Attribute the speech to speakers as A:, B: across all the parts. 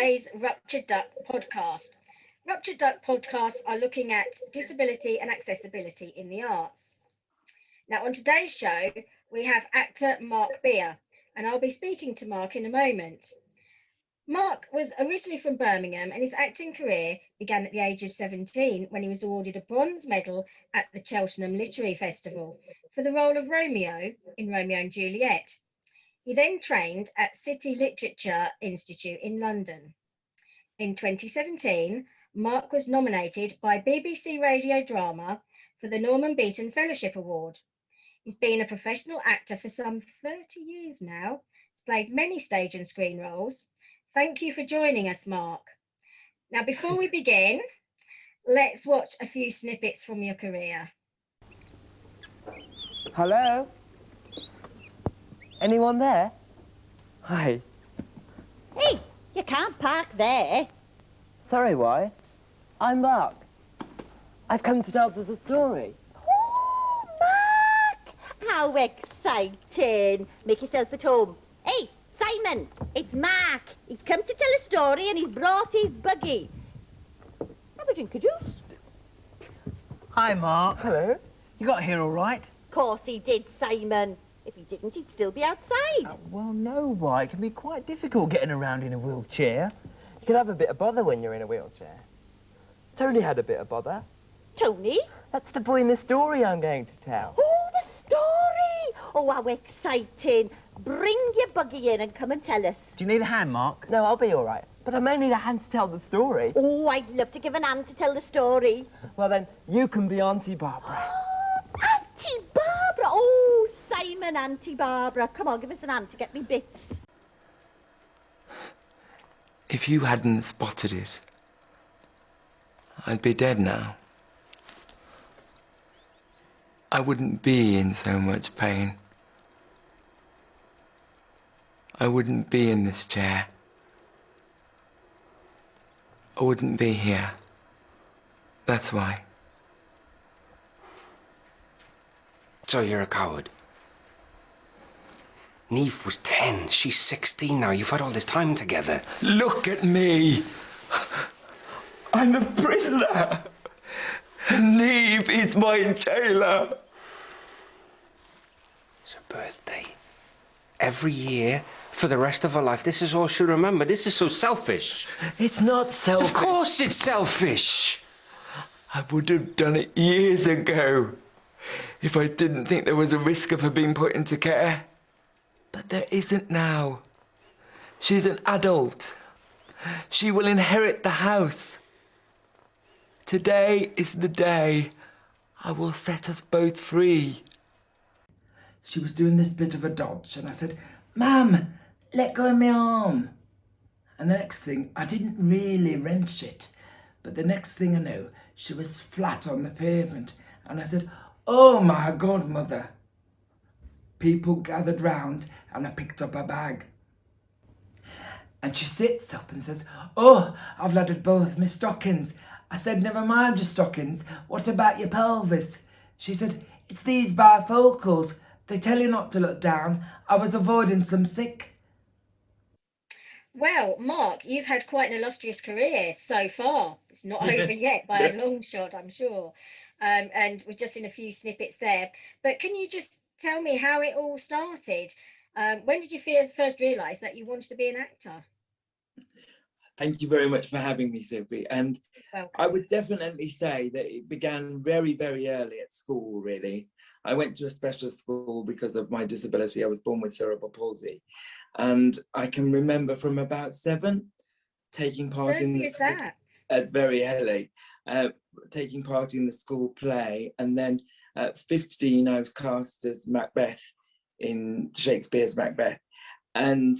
A: today's Ruptured Duck Podcast. Ruptured Duck podcasts are looking at disability and accessibility in the arts. Now, on today's show, we have actor Mark Beer, and I'll be speaking to Mark in a moment. Mark was originally from Birmingham, and his acting career began at the age of 17 when he was awarded a bronze medal at the Cheltenham Literary Festival for the role of Romeo in Romeo and Juliet. He then trained at City Literature Institute in London. In 2017, Mark was nominated by BBC Radio Drama for the Norman Beaton Fellowship Award. He's been a professional actor for some 30 years now. He's played many stage and screen roles. Thank you for joining us, Mark. Now, before we begin, let's watch a few snippets from your career.
B: Hello? Anyone there? Hi.
C: Hey, you can't park there.
B: Sorry, why? I'm Mark. I've come to tell the story.
C: Oh, Mark! How exciting. Make yourself at home. Hey, Simon, it's Mark. He's come to tell a story and he's brought his buggy. Have a drink of juice.
D: Hi, Mark.
B: Hello.
D: You got here all right?
C: Of course he did, Simon. If he didn't, he'd still be outside.
D: Well, no, why? It can be quite difficult getting around in a wheelchair.
B: You can have a bit of bother when you're in a wheelchair. Tony had a bit of bother.
C: Tony?
B: That's the boy in the story I'm going to tell.
C: Oh, the story! Oh, how exciting. Bring your buggy in and come and tell us.
D: Do you need a hand, Mark?
B: No, I'll be all right. But I may need a hand to tell the story.
C: Oh, I'd love to give an hand to tell the story.
B: Well, then, you can be Auntie Barbara.
C: Auntie Barbara! Oh, Simon, Auntie Barbara. Come on, give us an hand to get me bits.
E: If you hadn't spotted it, I'd be dead now. I wouldn't be in so much pain. I wouldn't be in this chair. I wouldn't be here. That's why.
F: So you're a coward. Neve was 10. She's 16 now. You've had all this time together.
E: Look at me! I'm a prisoner! Neve is my jailer!
F: It's her birthday. Every year, for the rest of her life, this is all she'll remember. This is so selfish.
E: It's not selfish.
F: Of course it's selfish!
E: I would have done it years ago if I didn't think there was a risk of her being put into care. But there isn't now. She's an adult. She will inherit the house. Today is the day I will set us both free. She was doing this bit of a dodge and I said, "Mum, let go of my arm." And the next thing, I didn't really wrench it, but the next thing I know, she was flat on the pavement and I said, "Oh my God, Mother." People gathered round and I picked up her bag. And she sits up and says, "Oh, I've loaded both my stockings." I said, "Never mind your stockings. What about your pelvis?" She said, "It's these bifocals. They tell you not to look down. I was avoiding some sick."
A: Well, Mark, you've had quite an illustrious career so far. It's not over yet by a long shot, I'm sure. And we're just in a few snippets there. But can you just tell me how it all started? When did you first realise that you wanted to be an actor?
G: Thank you very much for having me, Sophie. And
A: Welcome.
G: I would definitely say that it began very, very early at school, really. I went to a special school because of my disability. I was born with cerebral palsy. And I can remember from about 7 taking part in the school. That's very early. Taking part in the school play. And then at 15, I was cast as Macbeth in Shakespeare's Macbeth. And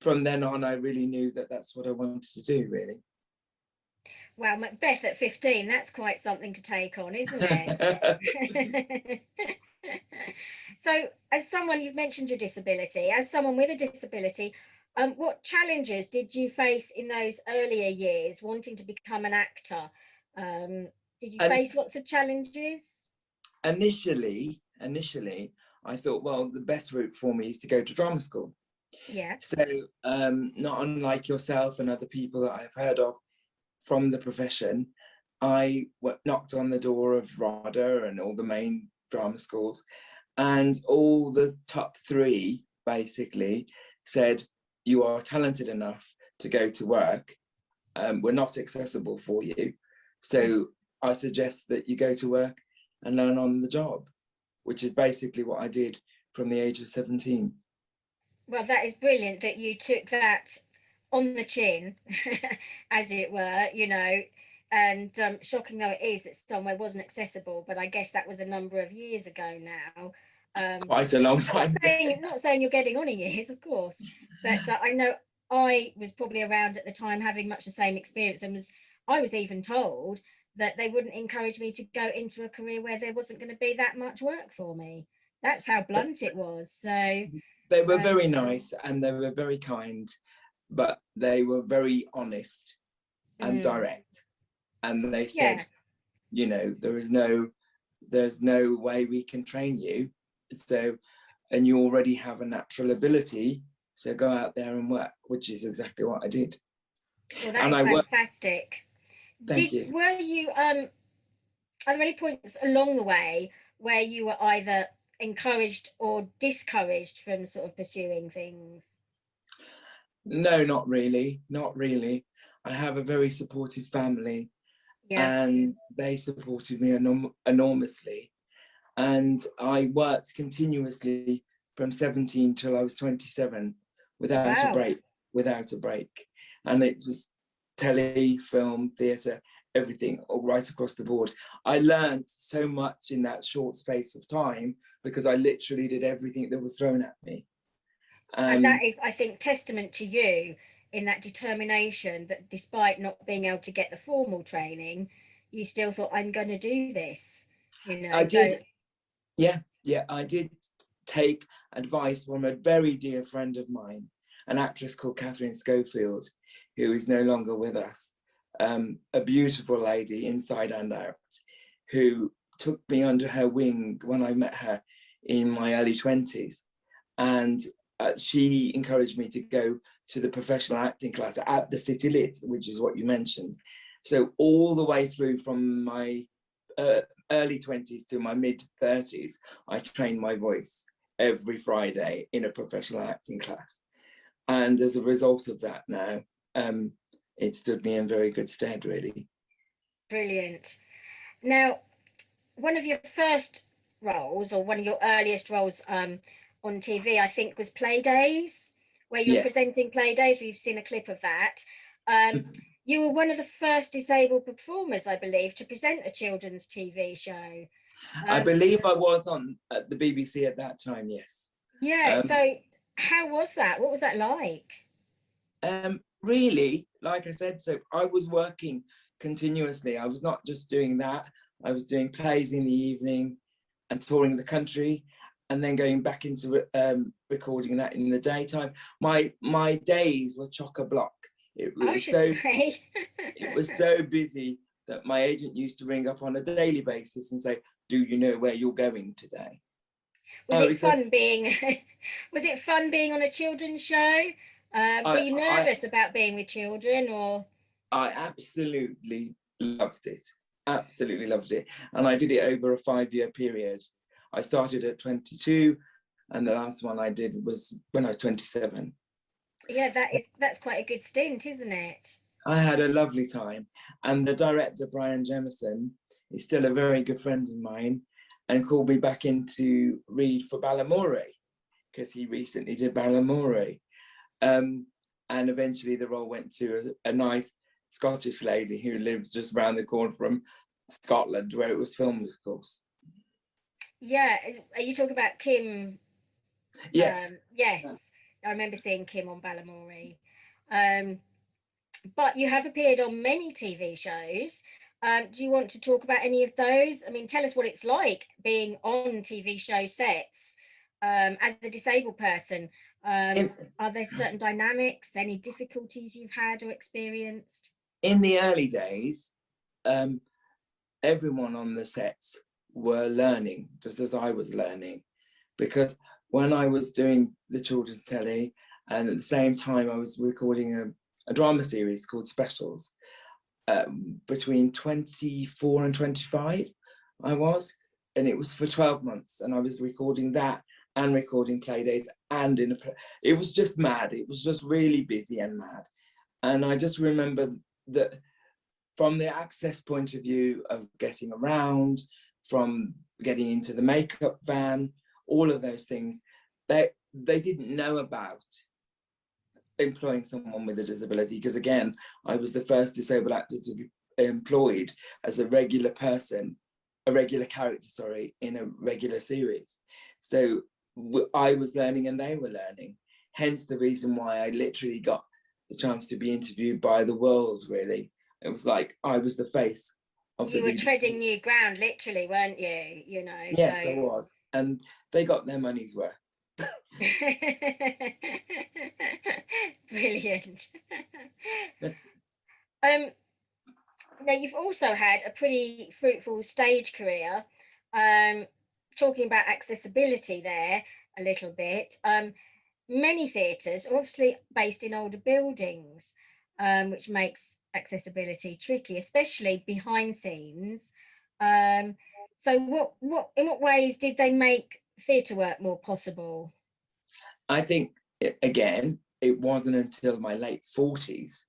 G: from then on, I really knew that that's what I wanted to do, really.
A: Well, Macbeth at 15, that's quite something to take on, isn't it? So, as someone, you've mentioned your disability, as someone with a disability, what challenges did you face in those earlier years wanting to become an actor? Did you face lots of challenges?
G: Initially, I thought, well, the best route for me is to go to drama school.
A: Yeah.
G: So not unlike yourself and other people that I've heard of from the profession, I knocked on the door of RADA and all the main drama schools, and all the top 3 basically said, you are talented enough to go to work. We're not accessible for you. So I suggest that you go to work and learn on the job, which is basically what I did from the age of 17.
A: Well, that is brilliant that you took that on the chin, as it were, you know, and shocking though it is that somewhere wasn't accessible, but I guess that was a number of years ago now.
G: Quite a long time.
A: Not saying you're getting on in years, of course, but I know I was probably around at the time having much the same experience, and I was even told that they wouldn't encourage me to go into a career where there wasn't going to be that much work for me. That's how blunt it was. So
G: they were very nice and they were very kind, but they were very honest and direct. And they said, you know, there's no way we can train you. So, and you already have a natural ability, so go out there and work, which is exactly what I did.
A: Well, that's fantastic.
G: Thank you.
A: Were you are there any points along the way where you were either encouraged or discouraged from sort of pursuing things?
G: No, not really. I have a very supportive family, and they supported me enormously. And I worked continuously from 17 till I was 27 without a break. And it was telly, film, theatre, everything, all right across the board. I learned so much in that short space of time because I literally did everything that was thrown at me.
A: And that is, I think, testament to you in that determination that despite not being able to get the formal training, you still thought, I'm going to do this. You know,
G: I did. Yeah, I did take advice from a very dear friend of mine, an actress called Catherine Schofield, who is no longer with us. A beautiful lady inside and out, who took me under her wing when I met her in my early 20s. And she encouraged me to go to the professional acting class at the City Lit, which is what you mentioned. So all the way through from my early 20s to my mid 30s, I trained my voice every Friday in a professional acting class. And as a result of that now, it stood me in very good stead, really.
A: Brilliant. Now, one of your first roles, or one of your earliest roles on TV, I think, was Playdays, where you were presenting Playdays. We've seen a clip of that. You were one of the first disabled performers, I believe, to present a children's TV show.
G: I believe I was on at the BBC at that time, yes.
A: Yeah, so how was that? What was that like?
G: Really, like I said, so I was working continuously. I was not just doing that. I was doing plays in the evening and touring the country, and then going back into recording that in the daytime. My days were chock-a-block. It was so busy that my agent used to ring up on a daily basis and say, do you know where you're going today?
A: Was it fun being on a children's show? Were you nervous about being with children, or?
G: I absolutely loved it. Absolutely loved it. And I did it over a 5-year period. I started at 22, and the last one I did was when I was 27.
A: Yeah, that's quite a good stint, isn't it?
G: I had a lovely time. And the director, Brian Jemison, is still a very good friend of mine, and called me back in to read for Balamory, because he recently did Balamory. And eventually the role went to a nice Scottish lady who lives just around the corner from Scotland, where it was filmed, of course.
A: Yeah, are you talking about Kim?
G: Yes.
A: Yes, I remember seeing Kim on Balamory. But you have appeared on many TV shows. Do you want to talk about any of those? I mean, tell us what it's like being on TV show sets as a disabled person. Are there certain dynamics, any difficulties you've had or experienced?
G: In the early days, everyone on the sets were learning, just as I was learning, because when I was doing the children's telly And at the same time, I was recording a drama series called Specials. Between 24 and 25, I was, and it was for 12 months. And I was recording that and recording Playdays and it was just mad. It was just really busy and mad. And I just remember that from the access point of view of getting around, from getting into the makeup van, all of those things, they didn't know about employing someone with a disability, because again, I was the first disabled actor to be employed as a regular person, a regular character, sorry, in a regular series. So I was learning and they were learning. Hence the reason why I literally got the chance to be interviewed by the world, really. It was like I was the face of
A: you were treading new ground, literally, weren't you? You know.
G: Yes,
A: so.
G: I was. And they got their money's worth.
A: Brilliant. Now you've also had a pretty fruitful stage career. Talking about accessibility there a little bit. Many theatres are obviously based in older buildings, which makes accessibility tricky, especially behind scenes. So in what ways did they make theatre work more possible?
G: I think, again, it wasn't until my late 40s,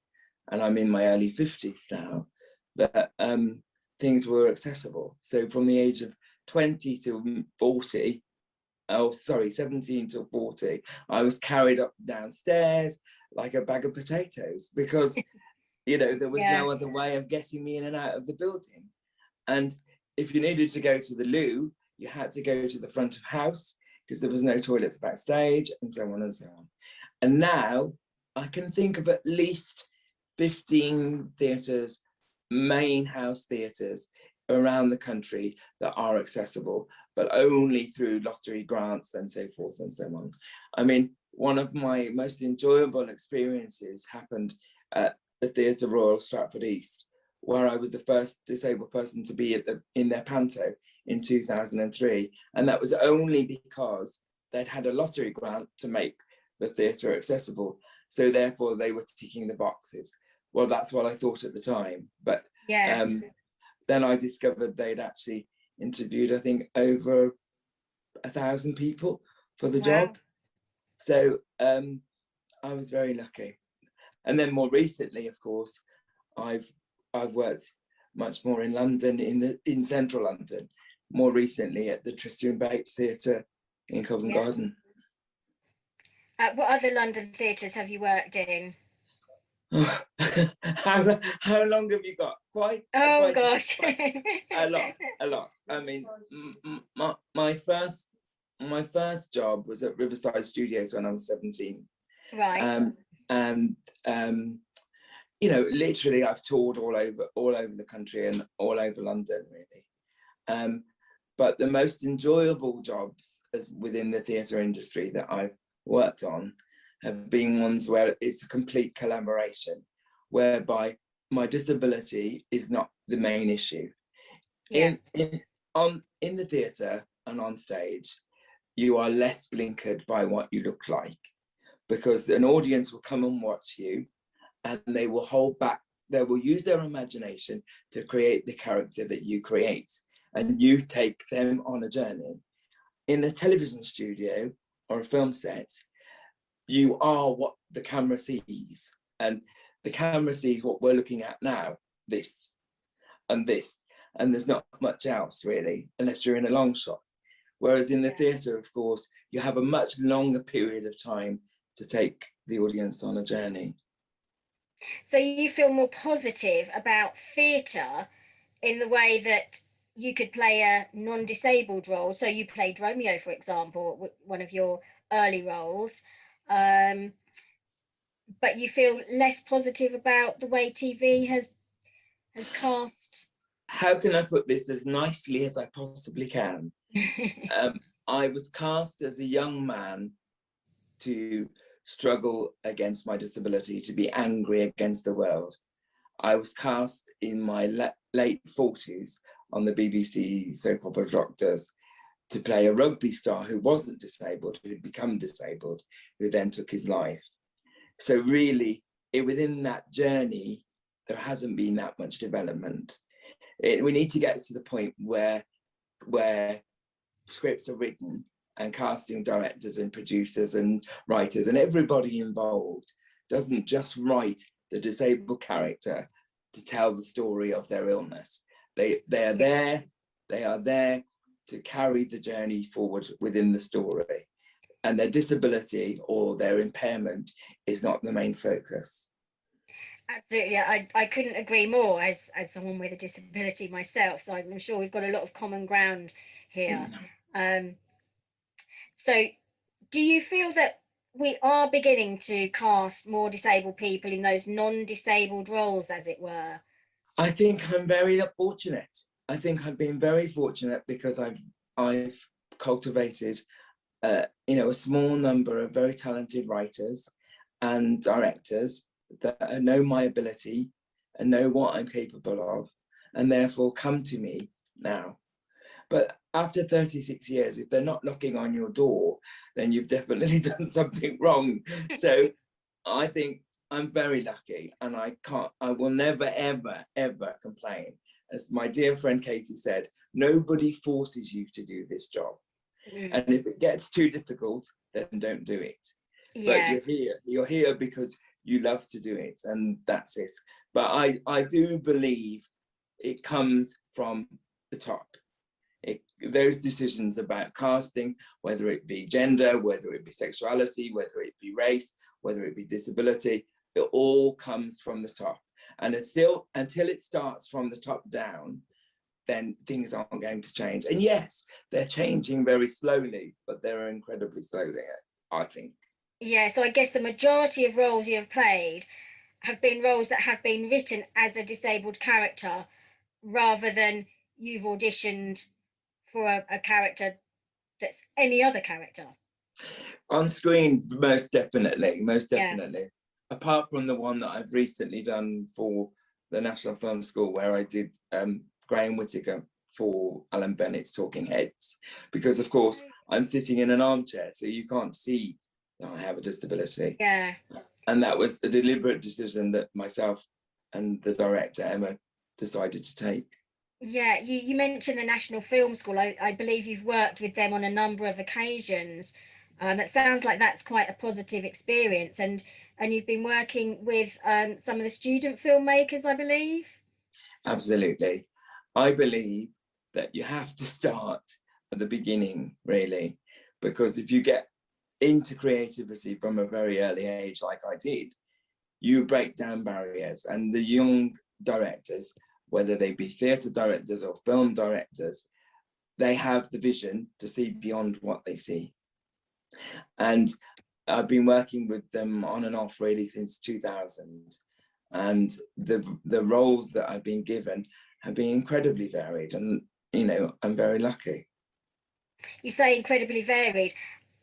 G: and I'm in my early 50s now, that things were accessible. So from the age of 20 to 40, 17 to 40, I was carried up downstairs like a bag of potatoes, because, you know, there was no other way of getting me in and out of the building. And if you needed to go to the loo, you had to go to the front of house, because there was no toilets backstage, and so on and so on. And now I can think of at least 15 theatres, main house theatres around the country that are accessible, but only through lottery grants and so forth and so on. I mean, one of my most enjoyable experiences happened at the Theatre Royal Stratford East, where I was the first disabled person to be in their panto in 2003. And that was only because they'd had a lottery grant to make the theatre accessible. So therefore they were ticking the boxes. Well, that's what I thought at the time. But then I discovered they'd actually interviewed, I think, over 1,000 people for the job. So I was very lucky. And then more recently, of course, I've worked much more in London, in central London, more recently at the Tristram Bates Theatre in Covent Garden.
A: What other London theatres have you worked in?
G: How long have you got? Quite
A: gosh.
G: a lot. I mean, my first job was at Riverside Studios when I was 17.
A: Right.
G: You know, literally I've toured all over the country and all over London, really. But the most enjoyable jobs within the theatre industry that I've worked on have been ones where it's a complete collaboration, whereby my disability is not the main issue. In the theatre and on stage, you are less blinkered by what you look like, because an audience will come and watch you, and they will hold back. They will use their imagination to create the character that you create, and you take them on a journey. In a television studio or a film set, you are what the camera sees, and the camera sees what we're looking at now, this, and there's not much else really, unless you're in a long shot. Whereas in the theatre, of course, you have a much longer period of time to take the audience on a journey.
A: So you feel more positive about theatre in the way that you could play a non-disabled role. So you played Romeo, for example, one of your early roles. But you feel less positive about the way TV has cast.
G: How can I put this as nicely as I possibly can? I was cast as a young man to struggle against my disability, to be angry against the world. I was cast in my late 40s on the BBC soap opera Doctors to play a rugby star who wasn't disabled, who'd become disabled, who then took his life. So really, within that journey, there hasn't been that much development. We need to get to the point where scripts are written and casting directors and producers and writers and everybody involved doesn't just write the disabled character to tell the story of their illness. They are there to carry the journey forward within the story, and their disability or their impairment is not the main focus.
A: Absolutely, I couldn't agree more as someone with a disability myself, so I'm sure we've got a lot of common ground here. So do you feel that we are beginning to cast more disabled people in those non-disabled roles, as it were?
G: I think I'm very fortunate. I think I've been very fortunate because I've cultivated a small number of very talented writers and directors that know my ability and know what I'm capable of, and therefore come to me now. But after 36 years, if they're not knocking on your door, then you've definitely done something wrong. So I think I'm very lucky, and I will never, ever, ever complain. As my dear friend Katie said, nobody forces you to do this job. And if it gets too difficult, then don't do it. Yeah. But you're here because you love to do it, and that's it. But I do believe it comes from the top. Those decisions about casting, whether it be gender, whether it be sexuality, whether it be race, whether it be disability, it all comes from the top. And until it starts from the top down, then things aren't going to change. And yes, they're changing very slowly, but they're incredibly slowly, I think.
A: Yeah, so I guess the majority of roles you have played have been roles that have been written as a disabled character, rather than you've auditioned for a character that's any other character.
G: On screen, most definitely. Yeah. Apart from the one that I've recently done for the National Film School, where I did Graham Whittaker for Alan Bennett's Talking Heads, because of course I'm sitting in an armchair, so you can't see that I have a disability.
A: Yeah.
G: And that was a deliberate decision that myself and the director, Emma, decided to take.
A: Yeah, you mentioned the National Film School. I believe you've worked with them on a number of occasions. It sounds like that's quite a positive experience. And you've been working with some of the student filmmakers, I believe.
G: Absolutely. I believe that you have to start at the beginning, really, because if you get into creativity from a very early age, like I did, you break down barriers. And the young directors, whether they be theatre directors or film directors, they have the vision to see beyond what they see. And I've been working with them on and off really since 2000. And the roles that I've been given have been incredibly varied, and I'm very lucky.
A: You say incredibly varied.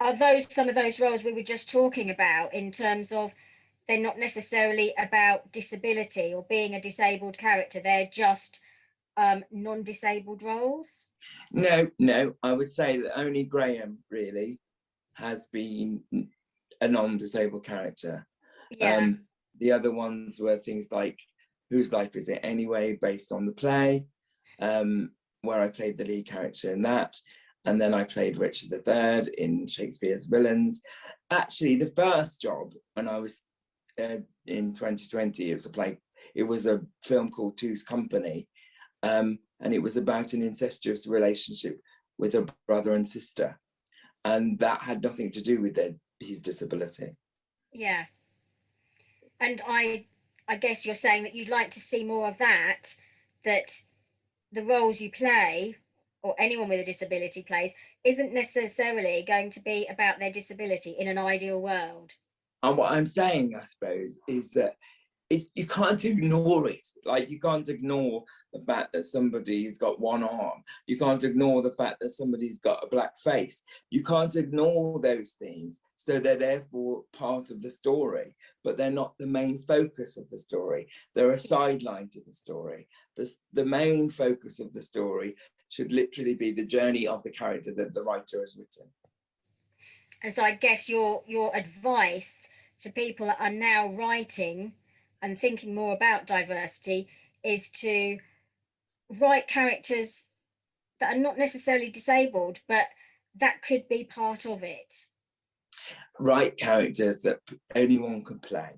A: Are those some of those roles we were just talking about, in terms of they're not necessarily about disability or being a disabled character, they're just non-disabled roles?
G: No, I would say that only Graham really has been a non-disabled character.
A: Yeah.
G: The other ones were things like Whose Life Is It Anyway, based on the play, where I played the lead character in that. And then I played Richard III in Shakespeare's Villains. Actually, the first job when I was in 2020, it was a film called Two's Company. And it was about an incestuous relationship with a brother and sister. And that had nothing to do with his disability.
A: Yeah. And I guess you're saying that you'd like to see more of that the roles you play, or anyone with a disability plays, isn't necessarily going to be about their disability in an ideal world.
G: And what I'm saying, I suppose, is that you can't ignore it. Like, you can't ignore the fact that somebody's got one arm. You can't ignore the fact that somebody's got a black face. You can't ignore those things. So they're therefore part of the story, but they're not the main focus of the story. They're a sideline to the story. The main focus of the story should literally be the journey of the character that the writer has written.
A: And so I guess your advice to people that are now writing and thinking more about diversity is to write characters that are not necessarily disabled, but that could be part of it.
G: Write characters that anyone can play.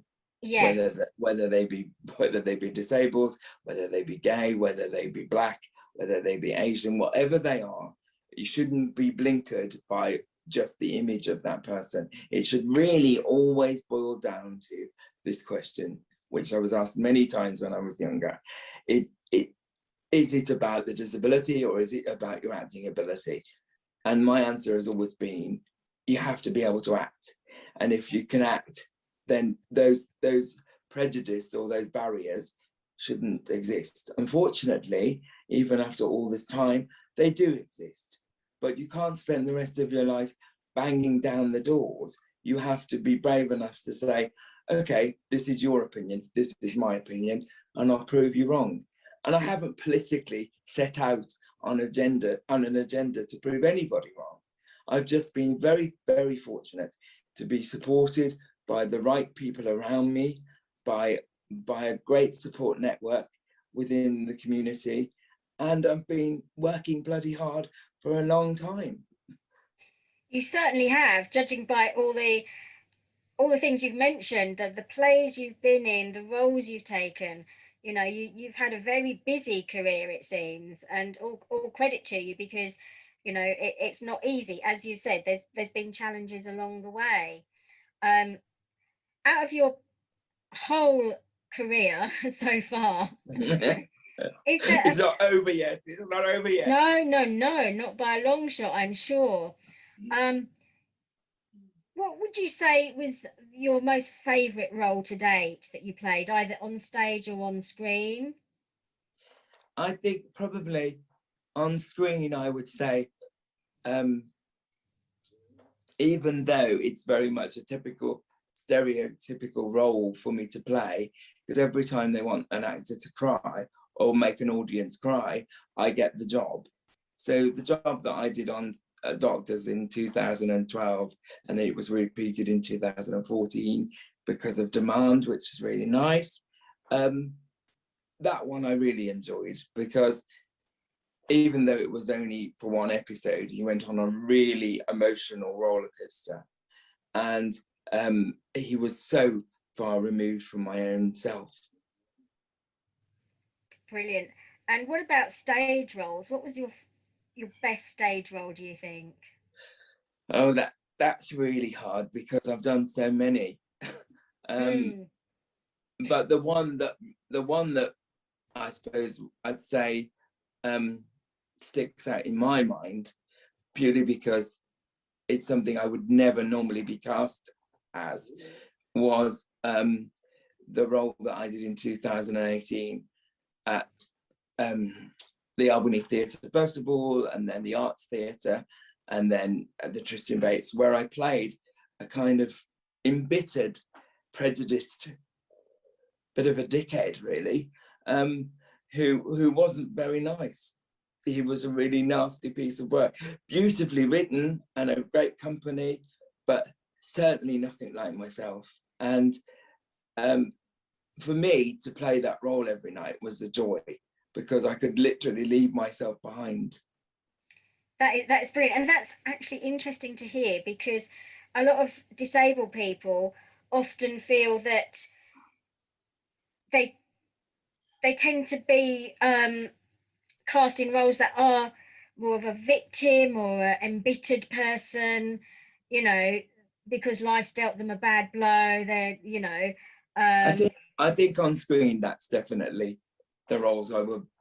A: Yeah.
G: Whether they be disabled, whether they be gay, whether they be black, whether they be Asian, whatever they are, you shouldn't be blinkered by just the image of that person. It should really always boil down to this question, which I was asked many times when I was younger. Is it about the disability or is it about your acting ability? And my answer has always been, you have to be able to act. And if you can act, then those prejudice or those barriers shouldn't exist. Unfortunately, even after all this time, they do exist. But you can't spend the rest of your life banging down the doors. You have to be brave enough to say, okay, this is your opinion, this is my opinion, and I'll prove you wrong. And I haven't politically set out on an agenda to prove anybody wrong. I've just been very, very fortunate to be supported by the right people around me, by a great support network within the community, and I've been working bloody hard for a long time.
A: You certainly have, judging by all the things you've mentioned, the plays you've been in, the roles you've taken. You know, you've had a very busy career, it seems, and all credit to you, because, you know, it's not easy. As you said, there's been challenges along the way. Out of your whole career so far, is there
G: It's not over yet. It's not over yet.
A: No, not by a long shot, I'm sure. What would you say was your most favourite role to date that you played, either on stage or on screen?
G: I think probably on screen, I would say, even though it's very much a typical, stereotypical role for me to play, because every time they want an actor to cry or make an audience cry, I get the job. So the job that I did on Doctors in 2012, and then it was repeated in 2014 because of demand, which is really nice. That one I really enjoyed, because even though it was only for one episode, he went on a really emotional roller coaster, and he was so far removed from my own self.
A: Brilliant. And what about stage roles? What was your best stage role, do you think?
G: Oh, that's really hard, because I've done so many. But the one that I suppose I'd say sticks out in my mind, purely because it's something I would never normally be cast as, was the role that I did in 2018 at the Albany Theatre Festival, and then the Arts Theatre, and then at the Tristan Bates, where I played a kind of embittered, prejudiced, bit of a dickhead, really, who wasn't very nice. He was a really nasty piece of work, beautifully written and a great company, but certainly nothing like myself. And for me to play that role every night was a joy, because I could literally leave myself behind.
A: That's brilliant. And that's actually interesting to hear, because a lot of disabled people often feel that they tend to be cast in roles that are more of a victim or an embittered person, you know, because life's dealt them a bad blow. They're, you know.
G: I think on screen, that's definitely the roles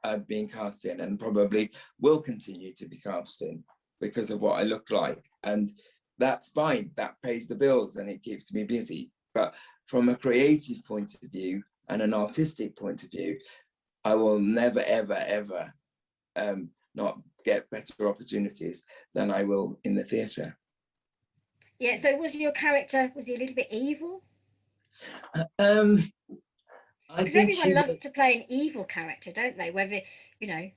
G: I've been cast in, and probably will continue to be cast in, because of what I look like. And that's fine, that pays the bills and it keeps me busy. But from a creative point of view and an artistic point of view, I will never, ever, ever not get better opportunities than I will in the theatre.
A: Yeah, so was your character, was he a little bit evil?
G: I
A: Because
G: think
A: everyone loves to play an evil character, don't they? Whether, you know.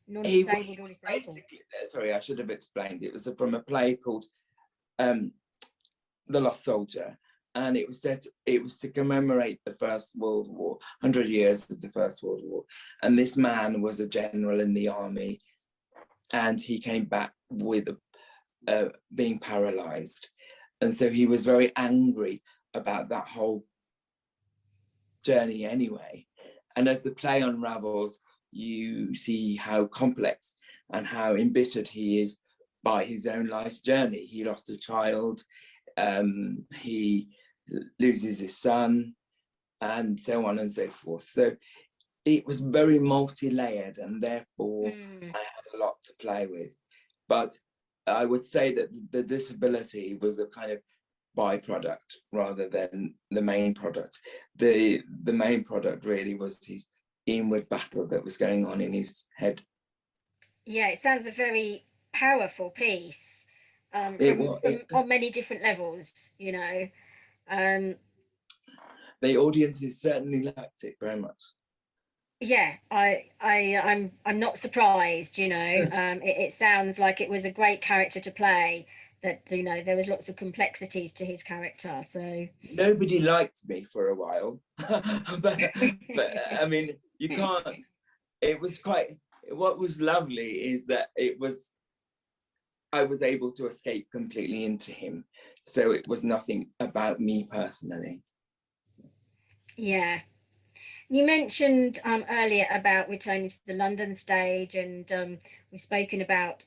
A: non-disabled or disabled?
G: Basically, sorry, I should have explained. It was from a play called The Lost Soldier, and it was to commemorate the First World War, 100 years of the First World War. And this man was a general in the army, and he came back with being paralyzed. And so he was very angry about that whole journey anyway. And as the play unravels, you see how complex and how embittered he is by his own life's journey. He lost a child, he loses his son, and so on and so forth. So it was very multi-layered, and therefore I had a lot to play with. But I would say that the disability was a kind of byproduct rather than the main product. The main product really was his inward battle that was going on in his head.
A: Yeah, it sounds a very powerful piece on many different levels, you know.
G: The audiences certainly liked it very much.
A: Yeah, I'm not surprised, you know. It sounds like it was a great character to play, that, you know, there was lots of complexities to his character. So
G: nobody liked me for a while, but I mean, you can't. It was quite. What was lovely is that I was able to escape completely into him, so it was nothing about me personally.
A: Yeah. You mentioned earlier about returning to the London stage, and we've spoken about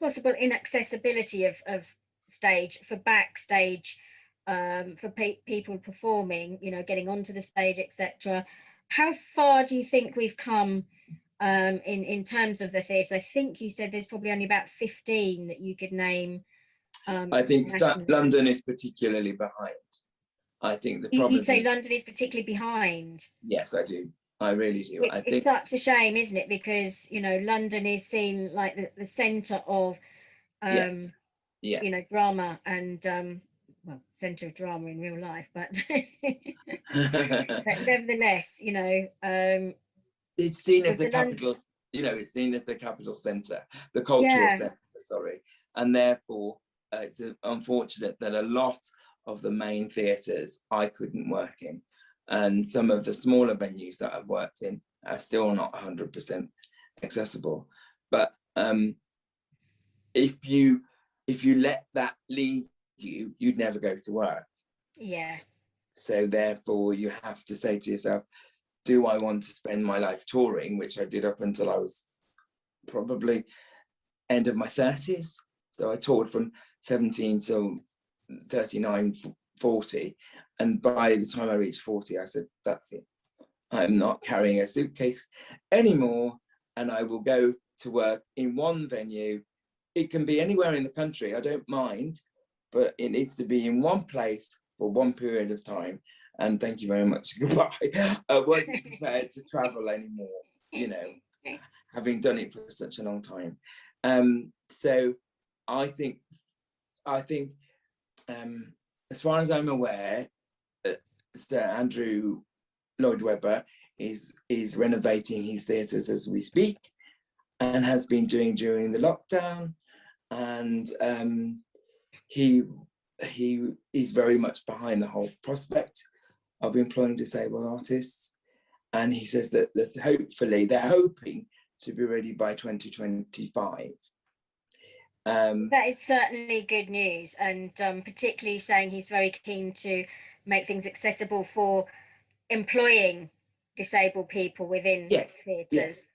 A: possible inaccessibility of stage for backstage, for people performing, you know, getting onto the stage, etc. How far do you think we've come in terms of the theatre? I think you said there's probably only about 15 that you could name.
G: I think London is particularly behind. I think the problem.
A: You'd say London is particularly behind.
G: Yes, I do. I really do.
A: I think it's such a shame, isn't it? Because, you know, London is seen like the centre of, you know, drama and well, centre of drama in real life, but nevertheless, you know,
G: it's seen as the capital. You know, it's seen as the capital centre, the cultural centre. Sorry, and therefore it's unfortunate that a lot of the main theatres I couldn't work in, and some of the smaller venues that I've worked in are still not 100% accessible. But if you let that lead you, you'd never go to work.
A: Yeah.
G: So therefore you have to say to yourself, do I want to spend my life touring, which I did up until I was probably end of my 30s. So I toured from 17 till 39, 40, and by the time I reached 40, I said, that's it. I'm not carrying a suitcase anymore, and I will go to work in one venue. It can be anywhere in the country, I don't mind, but it needs to be in one place for one period of time, and thank you very much, goodbye. I wasn't prepared to travel anymore, you know, having done it for such a long time. So I think as far as I'm aware, Sir Andrew Lloyd Webber is renovating his theatres as we speak, and has been doing during the lockdown, and he is very much behind the whole prospect of employing disabled artists, and he says that hopefully they're hoping to be ready by 2025.
A: That is certainly good news, and particularly saying he's very keen to make things accessible for employing disabled people within theatres.
G: Yes.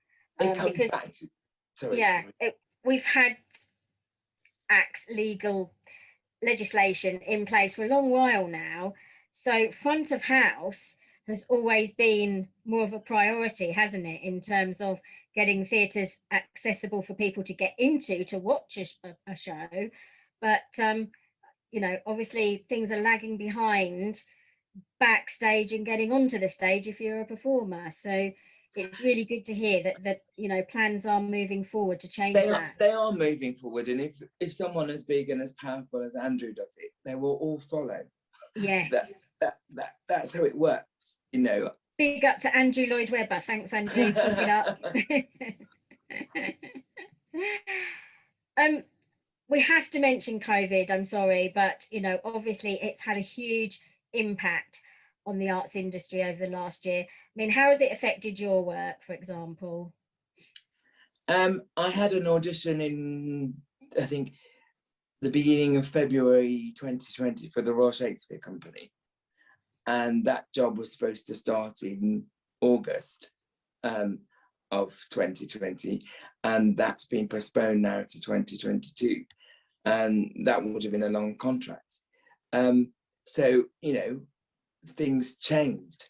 G: It comes back to sorry.
A: We've had legal legislation in place for a long while now, so front of house has always been more of a priority, hasn't it, in terms of getting theatres accessible for people to get into, to watch a show. But, you know, obviously things are lagging behind backstage and getting onto the stage if you're a performer. So it's really good to hear that you know, plans are moving forward to change that.
G: They are moving forward, and if someone as big and as powerful as Andrew does it, they will all follow.
A: Yes.
G: That's how it works, you know.
A: Big up to Andrew Lloyd Webber. Thanks, Andrew. Keep it up. We have to mention COVID, I'm sorry, but obviously it's had a huge impact on the arts industry over the last year. I mean, how has it affected your work, for example?
G: I had an audition in, I think, the beginning of February 2020 for the Royal Shakespeare Company. And that job was supposed to start in August of 2020. And that's been postponed now to 2022. And that would have been a long contract. So, things changed.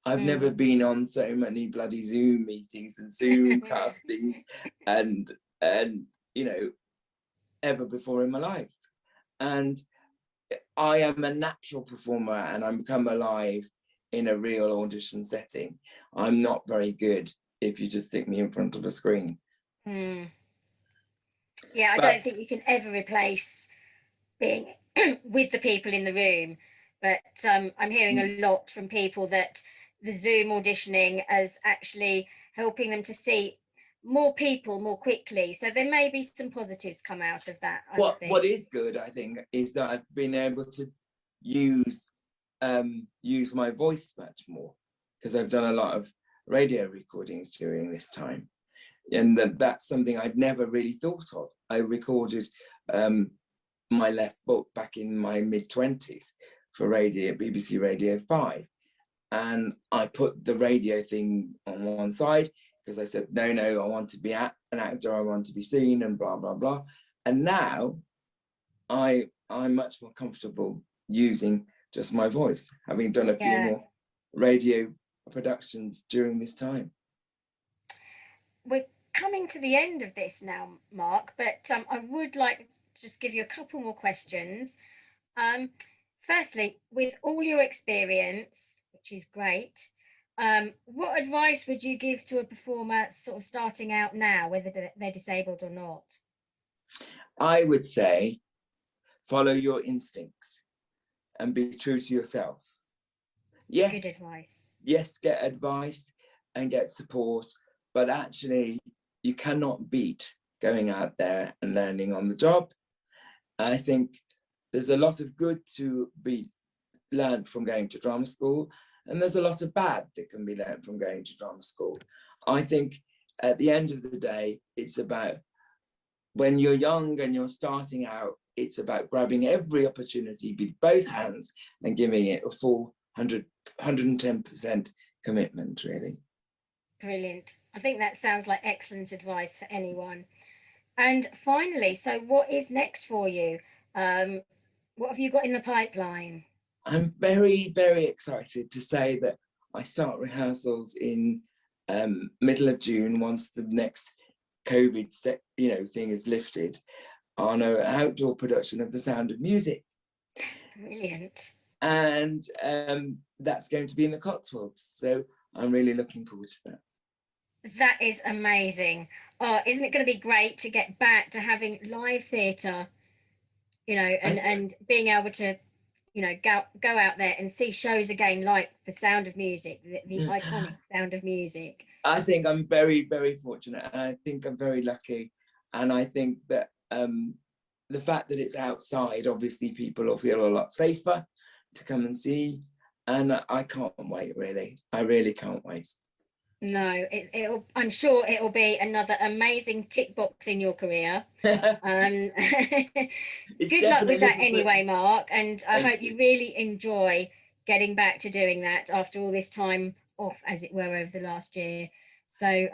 G: I've never been on so many bloody Zoom meetings and Zoom castings and ever before in my life. And I am a natural performer and I become alive in a real audition setting. I'm not very good if you just stick me in front of a screen.
A: Yeah, I don't think you can ever replace being with the people in the room. But I'm hearing a lot from people that the Zoom auditioning is actually helping them to see more people more quickly. So there may be some positives come out of that.
G: What is good, I think, is that I've been able to use my voice much more, because I've done a lot of radio recordings during this time. And that's something I'd never really thought of. I recorded my left foot back in my mid-20s for radio, BBC Radio 5. And I put the radio thing on one side because I said, no, I want to be an actor, I want to be seen and blah, blah, blah. And now I'm much more comfortable using just my voice, having done a few more radio productions during this time.
A: We're coming to the end of this now, Mark, but I would like to just give you a couple more questions. Firstly, with all your experience, which is great, what advice would you give to a performer sort of starting out now, whether they're disabled or not?
G: I would say follow your instincts and be true to yourself. Yes,
A: good advice.
G: Yes, get advice and get support, but actually you cannot beat going out there and learning on the job. I think there's a lot of good to be learned from going to drama school, and there's a lot of bad that can be learned from going to drama school. I think at the end of the day, it's about, when you're young and you're starting out, it's about grabbing every opportunity with both hands and giving it a full 110% commitment, really.
A: Brilliant. I think that sounds like excellent advice for anyone. And finally, so what is next for you? What have you got in the pipeline?
G: I'm very, very excited to say that I start rehearsals in middle of June, once the next COVID thing is lifted, on an outdoor production of The Sound of Music.
A: Brilliant.
G: And that's going to be in the Cotswolds. So I'm really looking forward to that.
A: That is amazing. Oh, isn't it going to be great to get back to having live theatre, and being able to, go out there and see shows again, like The Sound of Music, the iconic Sound of Music.
G: I think I'm very, very fortunate. And I think I'm very lucky. And I think that the fact that it's outside, obviously people will feel a lot safer to come and see. And I can't wait, really. I really can't wait. No,
A: I'm sure it'll be another amazing tick box in your career. Good luck with that anyway, Mark, and I hope you really enjoy getting back to doing that after all this time off, as it were, over the last year. So